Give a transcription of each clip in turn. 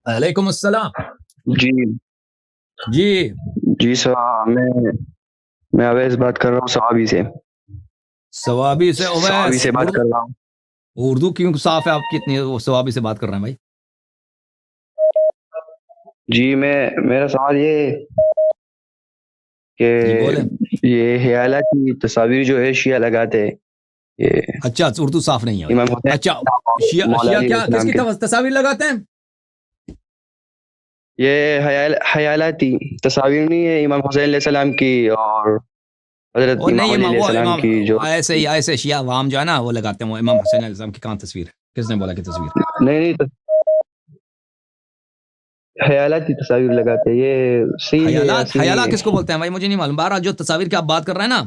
وعلیکم السلام. جی جی جی سر، میں اویس بات کر رہا ہوں ثوابی سے. ثوابی سے ثوابی سے بات کر رہا ہوں. اردو کیوں صاف ہے آپ کی اتنی؟ وہ ثوابی سے بات کر رہے ہیں بھائی. جی میرا سوال یہ ہے کہ جی بولیں. یہ حیالہ کی تصاویر جو ہے شیعہ لگاتے ہیں، یہ اچھا اردو صاف نہیں ہے. امام حسین اچھا مولا شیعہ علیہ کیا کس السلام کی کے، تصاویر لگاتے ہیں؟ یہ حیالاتی تصاویر نہیں ہے امام حسین علیہ السلام کی اور حضرت اور امام نہیں علی علیہ وہ السلام امام کی. جو ایسے شیعہ عوام جو ہے نا وہ لگاتے ہیں. وہ امام حسین علیہ السلام کی کہاں تصویر ہے؟ کس نے بولا کہ تصویر؟ نہیں حیالاتی تصاویر لگاتے ہیں، یہ صحیح ہے یا صحیح حیالہ نہیں کس کو ہے؟ بولتے ہیں بھائی؟ مجھے نہیں معلوم. بہرحال جو تصاویر کی آپ بات کر رہے ہیں نا،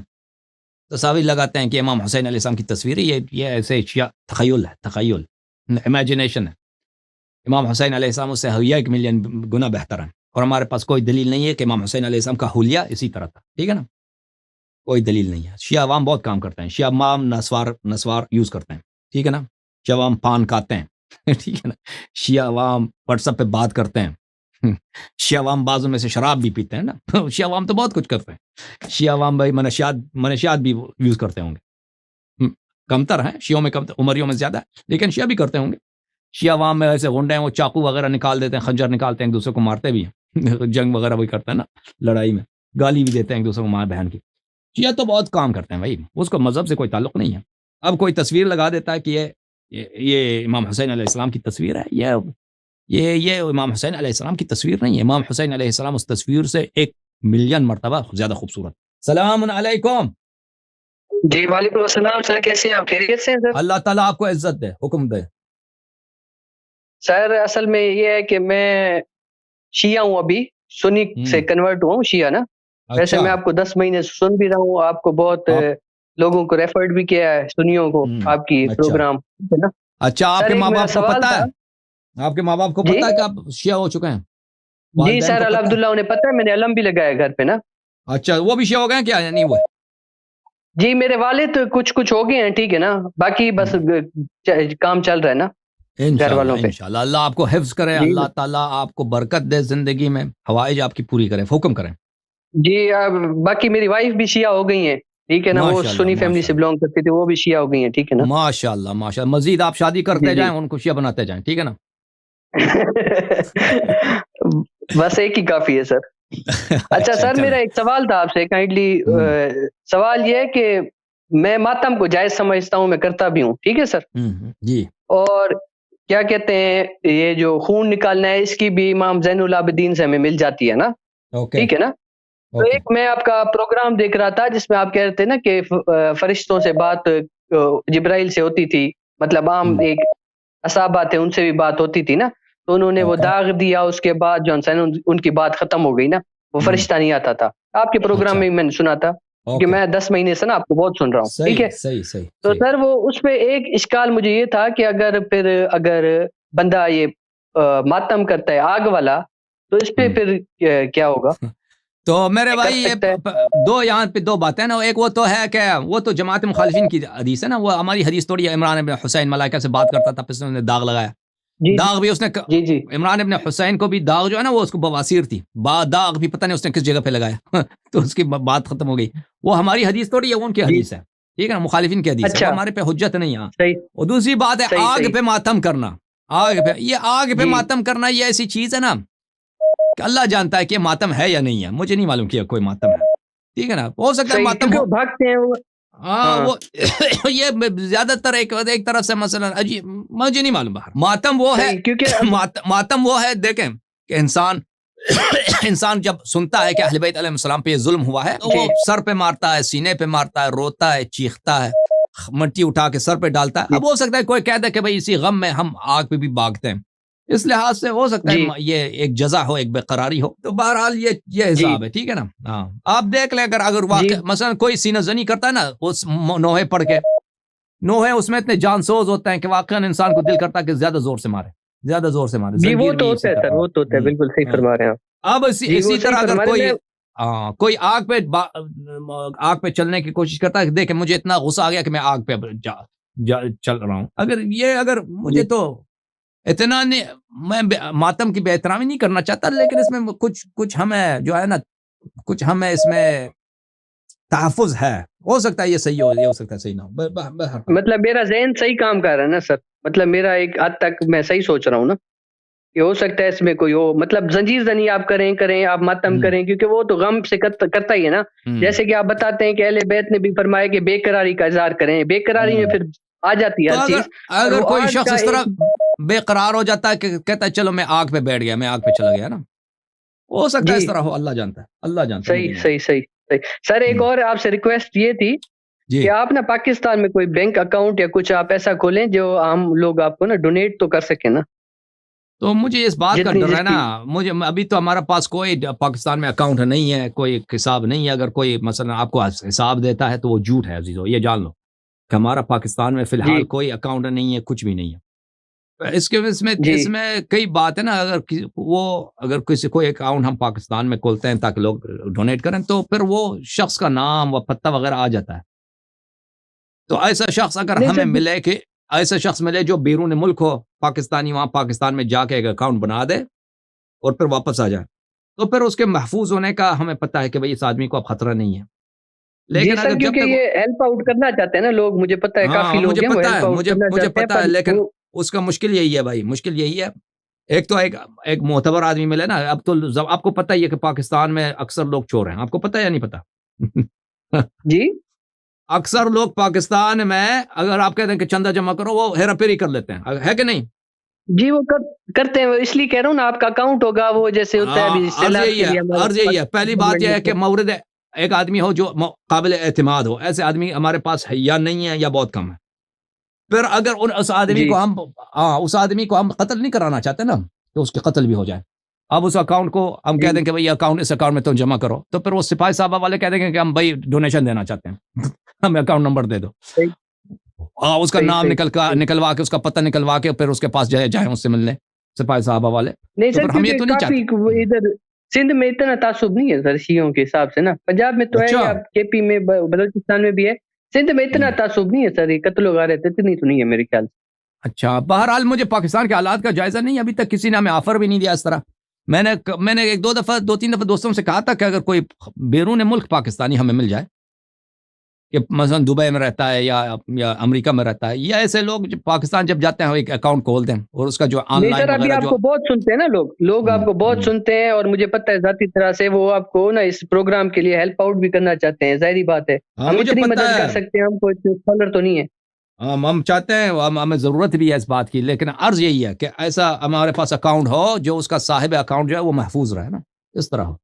تصاویر لگاتے ہیں کہ امام حسین علیہ السلام کی تصویر ہے، یہ ایسے شیعہ تخیل ہے، تخیل امیجنیشن ہے. امام حسین علیہ السلام اس سے 1,000,000 گنا بہتر ہے، اور ہمارے پاس کوئی دلیل نہیں ہے کہ امام حسین علیہ السلام کا حلیہ اسی طرح تھا. ٹھیک ہے نا، کوئی دلیل نہیں ہے. شیعہ عوام بہت کام کرتے ہیں. شیعہ عوام نسوار یوز کرتے ہیں. ٹھیک ہے نا، شیعہ عوام پان کھاتے ہیں. ٹھیک ہے نا، شیعہ عوام واٹس ایپ پہ بات کرتے ہیں. شیعہ عوام بعضوں میں سے شراب بھی پیتے ہیں نا. شیعہ عوام تو بہت کچھ کرتے ہیں. شیعہ عوام بھائی منشیات بھی یوز کرتے ہوں گے. کمتر ہیں شیعوں میں، کمتر عمریوں میں زیادہ ہے، لیکن شیعہ بھی کرتے ہوں گے. شیعہ عوام میں ایسے غنڈے ہیں، وہ چاقو وغیرہ نکال دیتے ہیں، خنجر نکالتے ہیں، ایک دوسرے کو مارتے بھی ہیں. جنگ وغیرہ وہی کرتے ہیں نا، لڑائی میں گالی بھی دیتے ہیں ایک دوسرے کو، ماں بہن کی. شیعہ تو بہت کام کرتے ہیں بھائی، اس کو مذہب سے کوئی تعلق نہیں ہے. اب کوئی تصویر لگا دیتا ہے کہ یہ امام حسین علیہ السلام کی تصویر ہے. یہ امام حسین علیہ السلام کی تصویر نہیں ہے. امام حسین علیہ السلام اس تصویر سے 1,000,000 مرتبہ زیادہ خوبصورت. سلام علیکم. جی وعلیکم السلام سر، کیسے ہیں آپ؟ خیریت سے ہیں سر؟ اللہ تعالیٰ آپ کو عزت دے، حکم دے. سر اصل میں یہ ہے کہ میں شیعہ ہوں، ابھی سنی سے کنورٹ ہوا ہوں شیعہ نا. ویسے میں آپ کو 10 مہینے سے سن بھی رہا ہوں، آپ کو بہت لوگوں کو ریفرڈ بھی کیا ہے، سنیوں کو آپ کی پروگرام. اچھا آپ کے ماں باپ کو پتہ ہے؟ آپ کے ماں باپ کو پتہ ہے کہ آپ شیعہ ہو چکے ہیں؟ جی سر الحمدللہ انہیں پتہ ہے، میں نے علم بھی لگایا گھر پہ نا. اچھا وہ بھی شیعہ ہو گئے ہیں کیا یا نہیں؟ وہ جی میرے والد کچھ ہو گئے ہیں، ٹھیک ہے نا، باقی بس کام چل رہا ہے نا گھر والوں پہ. انشاءاللہ اللہ آپ کو حفظ کرے، اللہ تعالیٰ آپ کو برکت دے زندگی میں، حوائج آپ کی پوری کرے، حکم کریں. جی باقی میری وائف بھی شیعہ ہو گئی ہیں، ٹھیک ہے نا، وہ سنی فیملی سے بلونگ کرتی تھی، وہ بھی شیعہ ہو گئی ہیں. ٹھیک ہے نا، ماشاءاللہ ماشاءاللہ. مزید آپ شادی کرتے جائیں، ان کو شیعہ بناتے جائیں. ٹھیک ہے نا. بس ایک ہی کافی ہے سر. اچھا سر میرا ایک سوال تھا آپ سے کائنڈلی. سوال یہ ہے کہ میں ماتم کو جائز سمجھتا ہوں، میں کرتا بھی ہوں، ٹھیک ہے سر. جی. اور کیا کہتے ہیں، یہ جو خون نکالنا ہے اس کی بھی امام زین العابدین سے ہمیں مل جاتی ہے نا، ٹھیک ہے نا. تو ایک میں آپ کا پروگرام دیکھ رہا تھا جس میں آپ کہہ رہے تھے نا کہ فرشتوں سے بات جبرائیل سے ہوتی تھی، مطلب عام ایک اصحابہ تھے ان سے بھی بات ہوتی تھی نا، تو انہوں نے وہ داغ دیا، اس کے بعد جو ان کی بات ختم ہو گئی نا، وہ فرشتہ نہیں آتا تھا. آپ کے پروگرام میں میں نے سنا تھا کہ میں 10 مہینے سے نا آپ کو بہت سن رہا ہوں، ٹھیک ہے. تو سر وہ اس پہ ایک اشکال مجھے یہ تھا کہ اگر بندہ یہ ماتم کرتا ہے آگ والا، تو اس پہ پھر کیا ہوگا؟ تو میرے بھائی یہاں پہ دو باتیں نا. ایک وہ تو ہے کہ وہ تو جماعت مخالفین کی حدیث ہے نا، وہ ہماری حدیث تھوڑی ہے. عمران ابن حسین ملائکہ سے بات کرتا تھا، پھر اس نے داغ لگایا. داغ بھی اس نے عمران ابن حسین کو بھی داغ جو ہے نا وہ اس کو بواسیر تھی، داغ بھی پتہ نہیں اس نے کس جگہ پہ لگایا. تو اس کی بات ختم ہو گئی. وہ ہماری حدیث تھوڑی ہے، وہ ان کی حدیث ہے. ٹھیک ہے نا، مخالفین کی حدیث ہے، وہ ہمارے پہ حجت نہیں ہے. اور دوسری بات ہے آگ پہ ماتم کرنا. آگ پہ ماتم کرنا یہ ایسی چیز ہے نا کہ اللہ جانتا ہے کہ ماتم ہے یا نہیں ہے. مجھے نہیں معلوم کہ کوئی ماتم ہے. ٹھیک ہے نا، ہو سکتا ہے ماتم ہو. وہ یہ زیادہ تر ایک طرف سے مثلا عجیب، مجھے نہیں معلوم. باہر ماتم وہ ہے، ماتم وہ ہے دیکھیں کہ انسان جب سنتا ہے کہ اہل بیت علیہ السلام پہ یہ ظلم ہوا ہے، تو وہ سر پہ مارتا ہے، سینے پہ مارتا ہے، روتا ہے، چیختا ہے، مٹی اٹھا کے سر پہ ڈالتا ہے. اب ہو سکتا ہے کوئی کہہ دے کہ بھائی اسی غم میں ہم آگ پہ بھی بھاگتے ہیں. اس لحاظ سے ہو سکتا ہے یہ ایک جزا ہو، ایک بے قراری ہو. تو بہرحال یہ حساب ہے. ٹھیک ہے نا. ہاں آپ دیکھ لیں اگر واقع مثلا کوئی سینہ زنی کرتا ہے نا اس نوحے پڑھ کے، نوحے اس میں اتنے جان سوز ہوتے ہیں کہ واقعا انسان کو دل کرتا ہے کہ زیادہ زور سے مارے. جی وہ تو ہوتا ہے سر، وہ تو ہوتا ہے، بالکل صحیح فرما رہے ہیں آپ. اب اسی طرح اگر کوئی آگ پہ چلنے کی کوشش کرتا ہے کہ دیکھیں مجھے اتنا غصہ آ گیا کہ میں آگ پہ چل رہا ہوں، اگر مجھے تو اتنا نہیں، میں ماتم کی بے احترامی نہیں کرنا چاہتا، لیکن اس میں کچھ ہمیں جو ہے نا، کچھ ہمیں اس میں تحفظ ہے. ہو سکتا ہے یہ صحیح ہو، یہ ہو سکتا ہے صحیح نہ ہو. مطلب میرا ذہن صحیح کام کر رہا ہے نا سر، مطلب میرا ایک حد تک میں صحیح سوچ رہا ہوں نا، یہ ہو سکتا ہے اس میں کوئی ہو، مطلب زنجیر زنی آپ کریں آپ ماتم کریں، کیونکہ وہ تو غم سے کرتا ہی ہے نا. جیسے کہ آپ بتاتے ہیں کہ اہل بیت نے بھی فرمایا کہ بے قراری کا اظہار کریں، بے قراری میں پھر آ جاتی ہے ہر چیز. اگر کوئی شخص اس طرح بے قرار ہو جاتا ہے کہ کہتا ہے چلو میں آگ پہ بیٹھ گیا، میں آگ پہ چلا گیا نا، ہو سکتا ہے اس طرح ہو، اللہ جانتا ہے، اللہ جانتا ہے. صحیح سر. ایک اور آپ سے ریکویسٹ یہ تھی کہ آپ نا پاکستان میں کوئی بینک اکاؤنٹ یا کچھ آپ ایسا کھولیں جو ہم لوگ آپ کو نا ڈونیٹ تو کر سکیں نا. تو مجھے اس بات کا ڈر ہے نا، مجھے ابھی تو ہمارا پاس کوئی پاکستان میں اکاؤنٹ نہیں ہے، کوئی حساب نہیں ہے. اگر کوئی مثلا آپ کو حساب دیتا ہے تو وہ جھوٹ ہے عزیزو، یہ جان لو کہ ہمارا پاکستان میں فی الحال کوئی اکاؤنٹ نہیں ہے، کچھ بھی نہیں ہے. اس میں کئی بات ہے نا، اگر کسی کوئی اکاؤنٹ ہم پاکستان میں کھولتے ہیں تاکہ لوگ ڈونیٹ کریں، تو پھر وہ شخص کا نام و پتہ وغیرہ آ جاتا ہے. تو ایسا شخص اگر ہمیں ملے کہ ایسا شخص ملے جو بیرون ملک ہو، پاکستانی، وہاں پاکستان میں جا کے ایک اکاؤنٹ بنا دے اور پھر واپس آ جائے، تو پھر اس کے محفوظ ہونے کا ہمیں پتہ ہے کہ بھئی اس آدمی کو اب خطرہ نہیں ہے. لیکن اگر جب تک یہ ہیلپ آؤٹ کرنا چاہتے ہیں نا لوگ، مجھے پتہ ہے کافی لوگ ہیں وہ ہیلپ آؤٹ کرنا چاہتے ہیں، مجھے پتہ ہے، لیکن اس کا مشکل یہی ہے بھائی، مشکل یہی ہے. ایک تو ایک معتبر آدمی ملے نا. اب تو آپ کو پتہ ہی ہے کہ پاکستان میں اکثر لوگ چور ہیں، آپ کو پتہ ہے یا نہیں پتہ؟ جی اکثر لوگ پاکستان میں اگر آپ کہتے ہیں کہ چندہ جمع کرو، وہ ہیرا پھیری کر لیتے ہیں، ہے کہ نہیں؟ جی وہ کرتے ہیں، اس لیے کہہ رہا ہوں نا، آپ کا اکاؤنٹ ہوگا وہ جیسے ہوتا ہے. عرض یہی ہے، پہلی بات یہ ہے کہ مورد ایک آدمی ہو جو قابل اعتماد ہو. ایسے آدمی ہمارے پاس ہے یا نہیں ہے یا بہت کم ہے. پھر اگر اس آدمی کو ہم قتل نہیں کرانا چاہتے نا کہ اس کے قتل بھی ہو جائے. اب اس اکاؤنٹ کو ہم کہہ دیں کہ بھئی اس اکاؤنٹ میں تم جمع کرو، تو پھر وہ سپاہی صاحبہ والے کہہ دیں گے کہ ہم بھئی ڈونیشن دینا چاہتے ہیں، ہمیں اکاؤنٹ نمبر دے دو، اس کا نام نکلوا کے، اس کا پتہ نکلوا کے پھر اس کے پاس جائیں اس سے ملنے سپاہی صاحبہ والے. نہیں سر، ہم یہ تو نہیں چاہتے. ادھر سندھ میں اتنا تعصب نہیں ہے سر شیعوں کے حساب سے نا، پنجاب میں تو ہے، کے پی میں، بلوچستان میں بھی ہے، سندھ میں اتنا تعصب نہیں ہے سر، یہ قتل و غارت اتنی تو نہیں ہے میرے خیال سے. اچھا، بہرحال مجھے پاکستان کے حالات کا جائزہ نہیں، ابھی تک کسی نے ہمیں آفر بھی نہیں دیا اس طرح. میں نے ایک دو تین دفعہ دوستوں سے کہا تھا کہ اگر کوئی بیرون ملک پاکستانی ہمیں مل جائے کہ مثلا دبئی میں رہتا ہے یا امریکہ میں رہتا ہے، یا ایسے لوگ پاکستان جب جاتے ہیں ایک اکاؤنٹ کھول دیں اور اس کا جو آن لائن وغیرہ آپ کو بہت سنتے ہیں نا لوگ آپ کو بہت سنتے ہیں، اور مجھے پتہ ہے ذاتی طرح سے وہ آپ کو نا اس پروگرام کے لیے ہیلپ آؤٹ بھی کرنا چاہتے ہیں، ظاہری بات ہے. ہم اتنی مدد کر سکتے ہیں، ہم کو اسکالر تو نہیں ہے. ہم چاہتے ہیں، ہمیں ضرورت بھی ہے اس بات کی، لیکن عرض یہی ہے کہ ایسا ہمارے پاس اکاؤنٹ ہو جو اس کا صاحب اکاؤنٹ جو ہے وہ محفوظ رہے نا، اس طرح ہو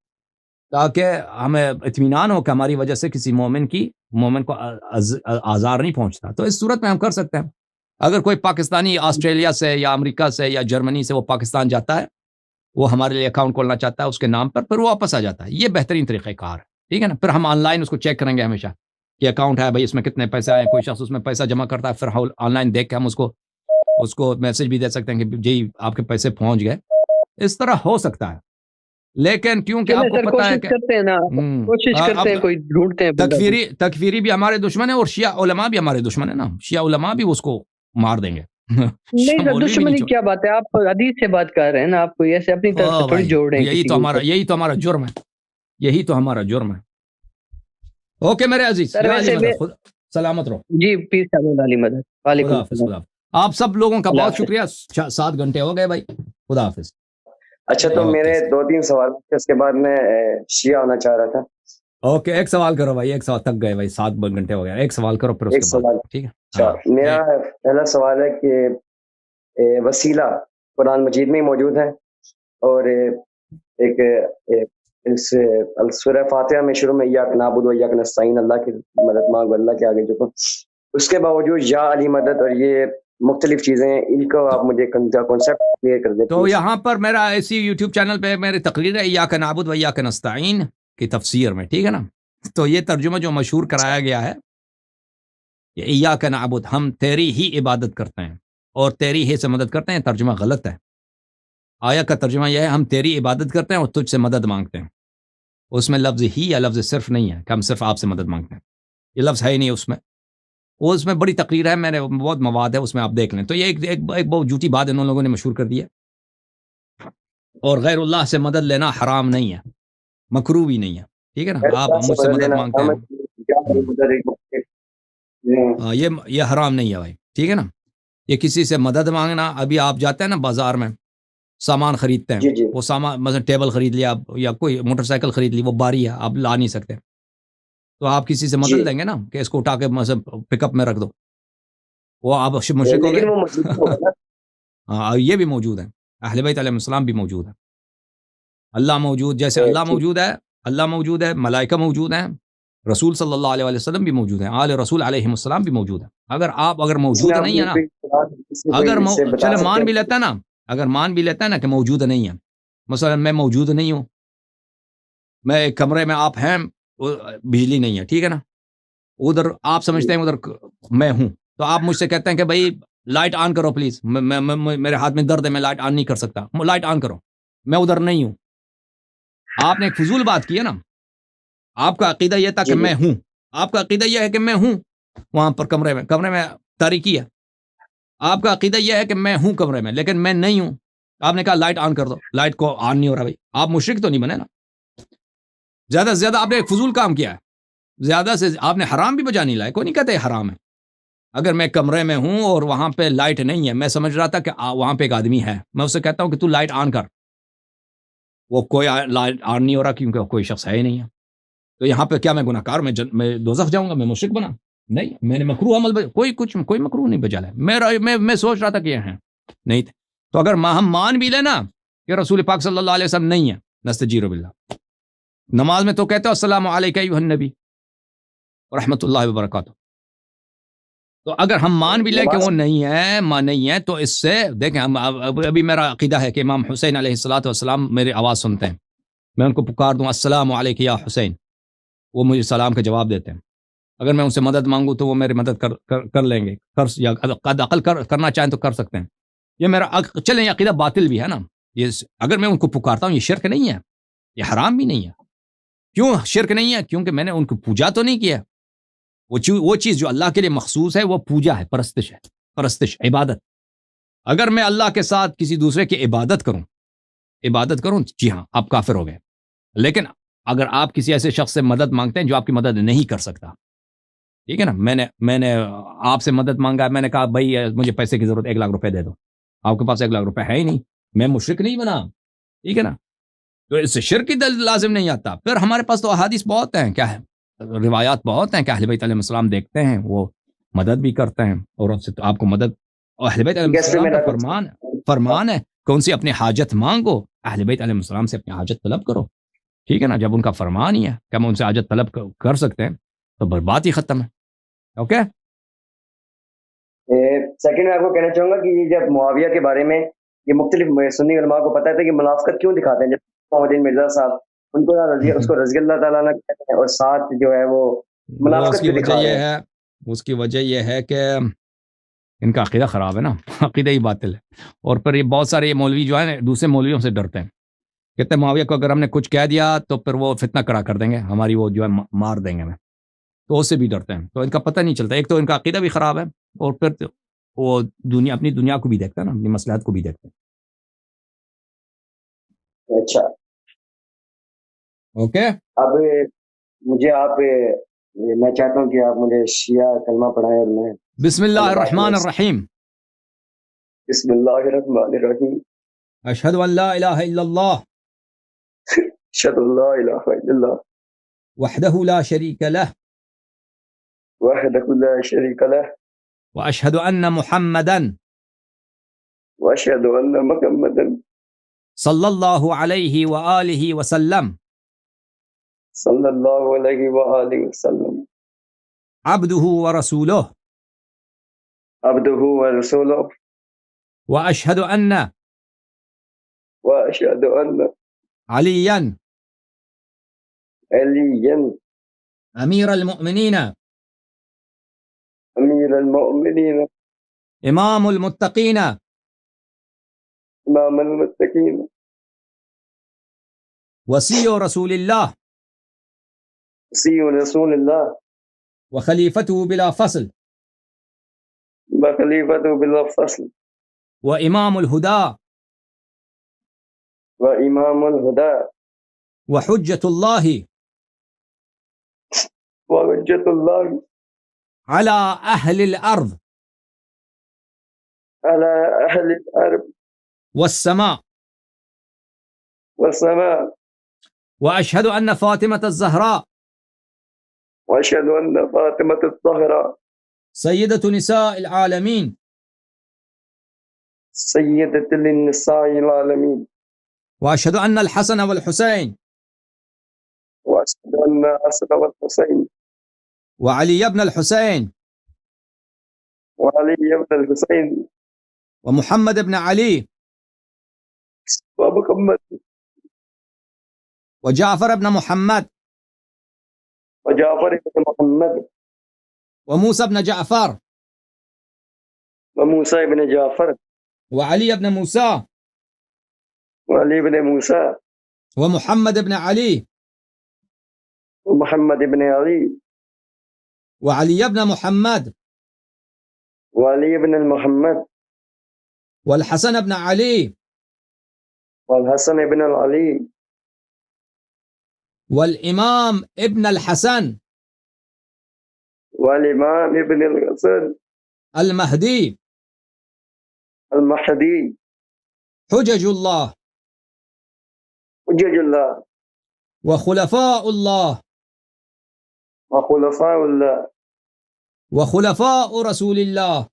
تاکہ ہمیں اطمینان ہو کہ ہماری وجہ سے کسی مومن کو آزار نہیں پہنچتا. تو اس صورت میں ہم کر سکتے ہیں. اگر کوئی پاکستانی آسٹریلیا سے یا امریکہ سے یا جرمنی سے وہ پاکستان جاتا ہے، وہ ہمارے لیے اکاؤنٹ کھولنا چاہتا ہے اس کے نام پر، پھر وہ واپس آ جاتا ہے. یہ بہترین طریقہ کار ہے، ٹھیک ہے نا. پھر ہم آن لائن اس کو چیک کریں گے ہمیشہ کہ اکاؤنٹ ہے بھائی، اس میں کتنے پیسے آئے. کوئی شخص اس میں پیسہ جمع کرتا ہے، پھر آن لائن دیکھ کے ہم اس کو میسج بھی دے سکتے ہیں کہ جی آپ کے پیسے پہنچ گئے. اس طرح ہو سکتا ہے، لیکن کیونکہ آپ کو پتہ ہے کہ کوشش کرتے ہیں، کوئی ڈھونڈتے ہیں. تکفیری بھی ہمارے دشمن ہیں اور شیعہ علماء بھی ہمارے دشمن ہیں نا. شیعہ علماء بھی اس کو مار دیں گے. نہیں سر، دشمنی کیا بات ہے، آپ حدیث سے بات کر رہے ہیں نا، آپ کو ایسے اپنی طرف سے تھوڑی جوڑ رہے ہیں. یہی تو ہمارا جرم ہے، یہی تو ہمارا جرم ہے. اوکے میرے عزیز، سلامت رہو. جی پیس علی مدد. وعلیکم السلام. آپ سب لوگوں کا بہت شکریہ. 7 گھنٹے ہو گئے بھائی، خدا حافظ. اچھا تو میرے 2-3 سوال، اس کے بعد میں شیعہ ہونا چاہ رہا تھا. اوکے، ایک سوال کرو بھائی، ایک سوال تک گئے بھائی، 7 گھنٹے ہو گئے. ایک سوال کرو پھر اس کے بعد، ٹھیک ہے. اچھا، میرا پہلا سوال ہے کہ وسیلہ قرآن مجید میں موجود ہے، اور ایک سورہ فاتحہ میں شروع میں ایاک نعبد و ایاک نستعین، اللہ کی مدد مانگو، اللہ کے آگے جھکو. اس کے باوجود یا علی مدد اور یہ مختلف چیزیں ہیں، ان کو آپ مجھے کانسیپٹ کلیئر کر دیں. تو یہاں پر میرا اسی یوٹیوب چینل پہ میری تقریر ہے ایاک نعبد و ایاک نستعین کی تفسیر میں، ٹھیک ہے نا. تو یہ ترجمہ جو مشہور کرایا گیا ہے، ایاک نعبد، ہم تیری ہی عبادت کرتے ہیں اور تیری ہی سے مدد کرتے ہیں، ترجمہ غلط ہے. آیا کا ترجمہ یہ ہے ہم تیری عبادت کرتے ہیں اور تجھ سے مدد مانگتے ہیں. اس میں لفظ ہی یا لفظ صرف نہیں ہے کہ ہم صرف آپ سے مدد مانگتے ہیں، یہ لفظ ہے ہی نہیں اس میں. وہ اس میں بڑی تقریر ہے، میں نے بہت مواد ہے اس میں، آپ دیکھ لیں. تو یہ ایک بہت جھوٹی بات ان لوگوں نے مشہور کر دی ہے. اور غیر اللہ سے مدد لینا حرام نہیں ہے، مکروہ بھی نہیں ہے. ٹھیک ہے نا، آپ مجھ سے مدد مانگتے ہیں، یہ حرام نہیں ہے بھائی. ٹھیک ہے نا، یہ کسی سے مدد مانگنا، ابھی آپ جاتے ہیں نا بازار میں سامان خریدتے ہیں، وہ سامان مثلا ٹیبل خرید لیا یا کوئی موٹر سائیکل خرید لی، وہ باری ہے، آپ لا نہیں سکتے، تو آپ کسی سے مدد لیں گے نا کہ اس کو اٹھا کے مثلا پک اپ میں رکھ دو، وہ آپ مشرک ہو گئے. ہاں یہ بھی موجود ہے، اہل بیت علیہ السلام بھی موجود ہے. اللہ موجود، جیسے اللہ موجود ہے، ملائکہ موجود ہیں، رسول صلی اللہ علیہ وسلم بھی موجود ہیں، آل رسول علیہ السلام بھی موجود ہیں. اگر موجود نہیں ہے نا، چلے مان بھی لیتا ہے نا، اگر مان بھی لیتا ہے نا کہ موجود نہیں ہے، مثلا میں موجود نہیں ہوں، میں ایک کمرے میں، آپ ہیں، بجلی نہیں ہے، ٹھیک ہے نا، ادھر آپ سمجھتے ہیں ادھر میں ہوں، تو آپ مجھ سے کہتے ہیں کہ بھائی لائٹ آن کرو پلیز، میرے ہاتھ میں درد ہے، میں لائٹ آن نہیں کر سکتا، لائٹ آن کرو، میں ادھر نہیں ہوں. آپ نے ایک فضول بات کی ہے نا. آپ کا عقیدہ یہ تھا کہ میں ہوں، آپ کا عقیدہ یہ ہے کہ میں ہوں وہاں پر کمرے میں تاریکی ہے، آپ کا عقیدہ یہ ہے کہ میں ہوں کمرے میں، لیکن میں نہیں ہوں. آپ نے کہا لائٹ آن کر دو، لائٹ کو آن نہیں ہو رہا. بھائی آپ مشرک تو نہیں بنے نا. زیادہ سے زیادہ آپ نے ایک فضول کام کیا ہے، زیادہ سے آپ نے حرام بھی بجا نہیں لایا. کوئی نہیں کہتے حرام ہے. اگر میں کمرے میں ہوں اور وہاں پہ لائٹ نہیں ہے، میں سمجھ رہا تھا کہ وہاں پہ ایک آدمی ہے، میں اسے کہتا ہوں کہ تو لائٹ آن کر، وہ کوئی لائٹ آن نہیں ہو رہا کیونکہ کوئی شخص ہے ہی نہیں ہے. تو یہاں پہ کیا میں گناہ کار، میں دوزخ جاؤں گا، میں مشرک بنا؟ نہیں، میں نے مکروہ عمل کوئی مکروہ نہیں بجا لایا. میں سوچ رہا تھا کہ یہ ہیں نہیں تھے. تو اگر ہم مان بھی لینا کہ رسول پاک صلی اللہ علیہ وسلم نہیں ہے، نستجیر باللہ. نماز میں تو کہتے ہو السلام علیکم ایھا النبی ورحمۃ اللہ وبرکاتہ. تو اگر ہم مان بھی لیں کہ وہ نہیں ہے تو اس سے دیکھیں، ابھی میرا عقیدہ ہے کہ امام حسین علیہ الصلوۃ والسلام میری آواز سنتے ہیں، میں ان کو پکار دوں السلام علیکم یا حسین، وہ مجھے سلام کا جواب دیتے ہیں. اگر میں ان سے مدد مانگوں تو وہ میری مدد کر لیں گے، یا قد عقل کرنا چاہیں تو کر سکتے ہیں. یہ میرا چلیں، یہ عقیدہ باطل بھی ہے نا. یہ اگر میں ان کو پکارتا ہوں، یہ شرک نہیں ہے، یہ حرام بھی نہیں ہے. کیوں شرک نہیں ہے؟ کیونکہ میں نے ان کو پوجا تو نہیں کیا. وہ چیز جو اللہ کے لیے مخصوص ہے وہ پوجا ہے، پرستش، عبادت. اگر میں اللہ کے ساتھ کسی دوسرے کی عبادت کروں، جی ہاں آپ کافر ہو گئے. لیکن اگر آپ کسی ایسے شخص سے مدد مانگتے ہیں جو آپ کی مدد نہیں کر سکتا، ٹھیک ہے نا، میں نے آپ سے مدد مانگا، میں نے کہا بھائی مجھے پیسے کی ضرورت، 1 لاکھ روپے دے دو، آپ کے پاس 1 لاکھ روپے ہے ہی نہیں، میں مشرک نہیں بنا، ٹھیک ہے نا. تو اس سے شرک کی دلیل لازم نہیں آتا. پھر ہمارے پاس تو احادیث بہت ہیں، کیا ہے، روایات بہت ہیں کہ اہل بیت علیہ السلام دیکھتے ہیں، وہ مدد بھی کرتے ہیں، اور ان سے تو آپ کو مدد، اور اہل بیت علیہ السلام کا فرمان ہے کہ ان سے اپنی حاجت مانگو، اہل بیت علیہ السلام سے اپنی حاجت طلب کرو. ٹھیک ہے نا، جب ان کا فرمان ہی ہے کہ ہم ان سے حاجت طلب کر سکتے ہیں تو بات ہی ختم ہے. اوکے. سیکنڈ میں آپ کو کہنا چاہوں گا کہ یہ جب معاویہ کے بارے میں یہ مختلف سنی علماء کو پتہ ہے کہ منافقت کیوں دکھاتے ہیں. جب محمد مرزا صاحب ان کو اس کو رضی اللہ تعالیٰ نے کہتے ہیں، اور ساتھ جو ہے وہ منافقت بھی دکھا رہے ہیں. اس کی وجہ یہ ہے کہ ان کا عقیدہ خراب ہے نا، عقیدہ ہی باطل ہے. اور پھر یہ بہت سارے مولوی جو ہیں دوسرے مولویوں سے ڈرتے ہیں، کہتے ہیں معاویہ کو اگر ہم نے کچھ کہہ دیا تو پھر وہ فتنہ کڑا کر دیں گے، ہماری وہ جو ہے مار دیں گے ہمیں، تو اس سے بھی ڈرتے ہیں. تو ان کا پتہ نہیں چلتا. ایک تو ان کا عقیدہ بھی خراب ہے، اور پھر وہ اپنی دنیا کو بھی دیکھتا ہے نا، اپنی مصلحت کو بھی دیکھتے ہیں. اچھا اوکے. اب میں چاہتا ہوں کہ آپ مجھے شیعہ کلمہ پڑھائیں، اور میں بسم اللہ الرحمن الرحیم. بسم اللہ الرحمن الرحیم. اشہد ان لا الہ الا اللہ اشہد ان لا الہ الا اللہ وحدہ لا شریک لہ وحدہ لا شریک لہ واشہد ان محمدا واشہد ان محمدا صلی اللہ علیہ وآلہ وسلم صلی اللہ علیہ وآلہ وسلم عبدہ ورسولہ عبدہ ورسولہ واشہد ان علییا امیر المؤمنین امام المتقین وصی رسول اللہ وخلیفتہ بلا فصل وخليفته بالفصل وإمام الهدى وإمام الهدى وحجة الله وحجة الله على أهل الأرض على أهل الأرض والسماء. والسماء. وأشهد أن فاطمة الزهراء وأشهد أن فاطمة الزهراء سيدة نساء العالمين سيدة للنساء العالمين. وأشهد أن الحسن والحسين وأشهد أن الحسن والحسين وعلي بن الحسين وعلي بن الحسين ومحمد بن علي ومحمد وجعفر بن محمد وجعفر بن محمد وموسى بن جعفر وموسى بن جعفر وعلي بن موسى وعلي بن موسى ومحمد بن علي ومحمد بن علي وعلي بن محمد وعلي بن المحمد والحسن بن علي والحسن بن العلي والإمام ابن الحسن والإمام ابن الحسن المهدي المهدي حجج الله حجج الله وخلفاء الله وخلفاء الله وخلفاء رسول الله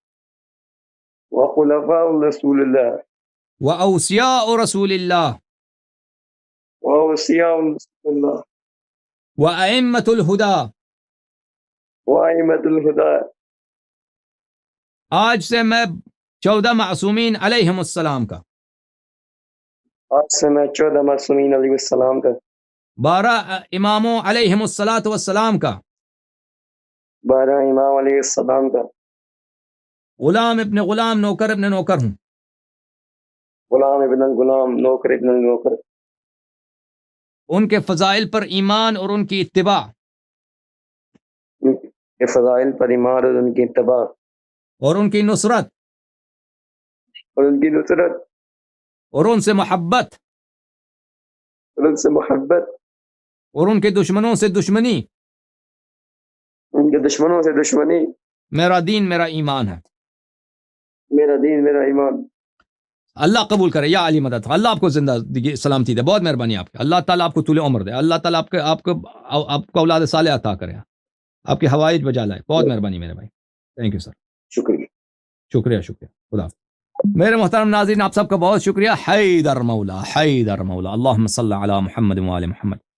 وخلفاء رسول الله وأوصياء رسول الله وأوصياء رسول الله وأئمة الهدى. وأئمة الهدى. آج سے میں 14 معصومین علیہم السلام کا، آج سے میں 14 معصومین علیہ السلام کا، 12 اماموں علیہم الصلاۃ والسلام کا، 12 امام علیہ السلام کا، غلام ابن غلام نوکر ابن نوکر ہوں، غلام ابن الغلام نوکر ابن النوکر، ان کے فضائل پر ایمان اور ان کی اتباع، ان کے فضائل پر ایمان اور ان کی اتباع، اور ان کی نصرت اور ان کی نصرت، اور ان سے محبت، اور ان سے محبت، اور ان کے دشمنوں سے دشمنی. ان کے دشمنوں سے دشمنی. میرا دین میرا ایمان ہے، میرا دین میرا ایمان. اللہ قبول کرے. یا علی مدد. اللہ آپ کو زندہ سلامتی دے. بہت مہربانی آپ کی. اللہ تعالیٰ آپ کو طول عمر دے. اللہ تعالیٰ آپ کو اولاد صالح عطا کرے، آپ کے حوائج بجا لائے. بہت مہربانی میرے بھائی. Thank you sir. شکریہ شکریہ شکریہ. خدا حافظ. میرے محترم ناظرین، آپ سب کا بہت شکریہ. حیدر مولا، حیدر مولا. اللہم صلی علی محمد و آل محمد.